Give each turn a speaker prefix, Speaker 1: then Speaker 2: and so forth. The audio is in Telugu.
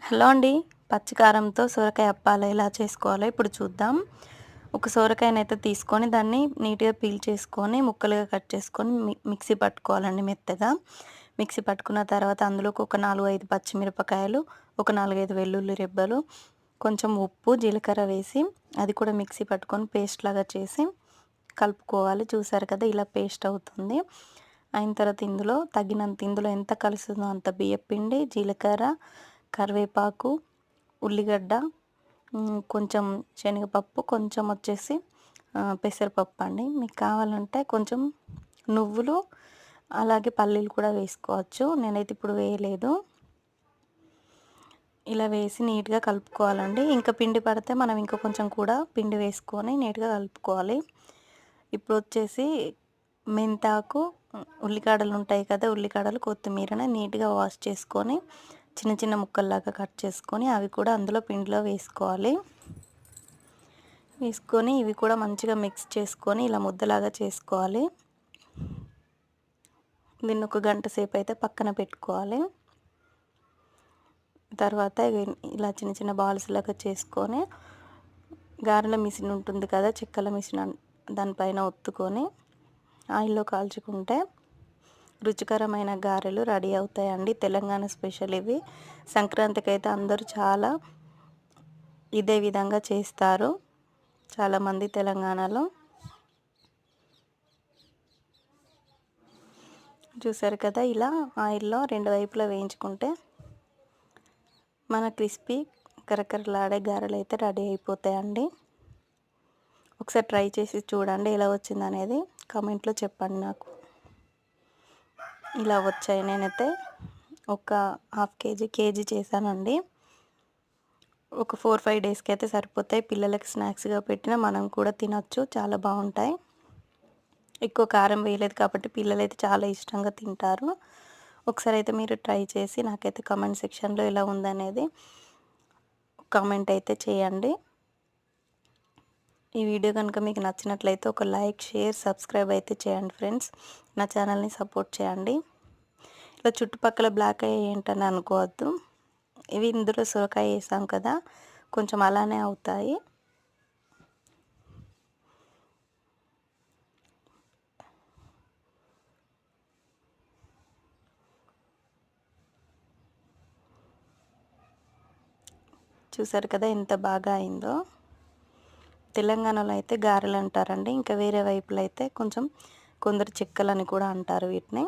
Speaker 1: హలో అండి. పచ్చికారంతో సొరకాయ అప్పాలు ఎలా చేసుకోవాలో ఇప్పుడు చూద్దాం. ఒక సొరకాయనైతే తీసుకొని దాన్ని నీట్‌గా పీల్ చేసుకొని ముక్కలుగా కట్ చేసుకొని మిక్సీ పట్టుకోవాలండి మెత్తగా. మిక్సీ పట్టుకున్న తర్వాత అందులోకి ఒక 4, 5 పచ్చిమిరపకాయలు, ఒక 4, 5 వెల్లుల్లి రెబ్బలు, కొంచెం ఉప్పు, జీలకర్ర వేసి అది కూడా మిక్సీ పట్టుకొని పేస్ట్ లాగా చేసి కలుపుకోవాలి. చూసారు కదా ఇలా పేస్ట్ అవుతుంది. అయిన తర్వాత ఇందులో ఎంత కలుస్తుందో అంత బియ్యపిండి, జీలకర్ర, కరివేపాకు, ఉల్లిగడ్డ, కొంచెం శనగపప్పు, కొంచెం వచ్చేసి పెసరపప్పు అండి. మీకు కావాలంటే కొంచెం నువ్వులు, అలాగే పల్లీలు కూడా వేసుకోవచ్చు. నేనైతే ఇప్పుడు వేయలేదు. ఇలా వేసి నీట్‌గా కలుపుకోవాలండి. ఇంకా పిండి పడితే మనం ఇంకా కొంచెం కూడా పిండి వేసుకొని నీట్‌గా కలుపుకోవాలి. ఇప్పుడు వచ్చేసి మెంతాకు, ఉల్లిగడ్డలు ఉంటాయి కదా, ఉల్లిగడ్డలు, కొత్తిమీరని నీట్‌గా వాష్ చేసుకొని చిన్న చిన్న ముక్కల్లాగా కట్ చేసుకొని అవి కూడా అందులో పిండిలో వేసుకోవాలి. వేసుకొని ఇవి కూడా మంచిగా మిక్స్ చేసుకొని ఇలా ముద్దలాగా చేసుకోవాలి. దీన్ని ఒక గంట సేపు అయితే పక్కన పెట్టుకోవాలి. తర్వాత ఇలా చిన్న చిన్న బాల్స్ లాగా చేసుకొని గారెల మిషన్ ఉంటుంది కదా, చెక్కల మిషన్, దానిపైన ఒత్తుకొని ఆయిల్లో కాల్చుకుంటే రుచికరమైన గారెలు రెడీ అవుతాయండి. తెలంగాణ స్పెషల్ ఇవి. సంక్రాంతికి అయితే అందరూ చాలా ఇదే విధంగా చేస్తారు చాలామంది తెలంగాణలో. చూసారు కదా ఇలా ఆయిల్లో రెండు వైపులా వేయించుకుంటే మన క్రిస్పీ కరకరలాడే గారెలు అయితే రెడీ అయిపోతాయండి. ఒకసారి ట్రై చేసి చూడండి ఎలా వచ్చిందనేది కామెంట్లో చెప్పండి నాకు. ఇలా వచ్చాయి. నేనైతే ఒక హాఫ్ కేజీ చేశానండి. ఒక 4, 5 డేస్కి అయితే సరిపోతాయి. పిల్లలకి స్నాక్స్గా పెట్టినా మనం కూడా తినొచ్చు. చాలా బాగుంటాయి. ఎక్కువ కారం వేయలేదు కాబట్టి పిల్లలైతే చాలా ఇష్టంగా తింటారు. ఒకసారి అయితే మీరు ట్రై చేసి నాకైతే కామెంట్ సెక్షన్లో ఎలా ఉందనేది కామెంట్ అయితే చేయండి. ఈ వీడియో కనుక మీకు నచ్చినట్లయితే ఒక లైక్, షేర్, సబ్స్క్రైబ్ అయితే చేయండి ఫ్రెండ్స్. నా ఛానల్ని సపోర్ట్ చేయండి. ఇలా చుట్టుపక్కల బ్లాక్ అయ్యి ఏంటని అనుకోవద్దు. ఇవి ఇందులో సొరకాయ వేసాం కదా, కొంచెం అలానే అవుతాయి. చూసారు కదా ఎంత బాగా అయిందో. తెలంగాణలో అయితే గారెలు అంటారండి. ఇంకా వేరే వైపులో అయితే కొందరు చెక్కలని కూడా అంటారు వీటిని.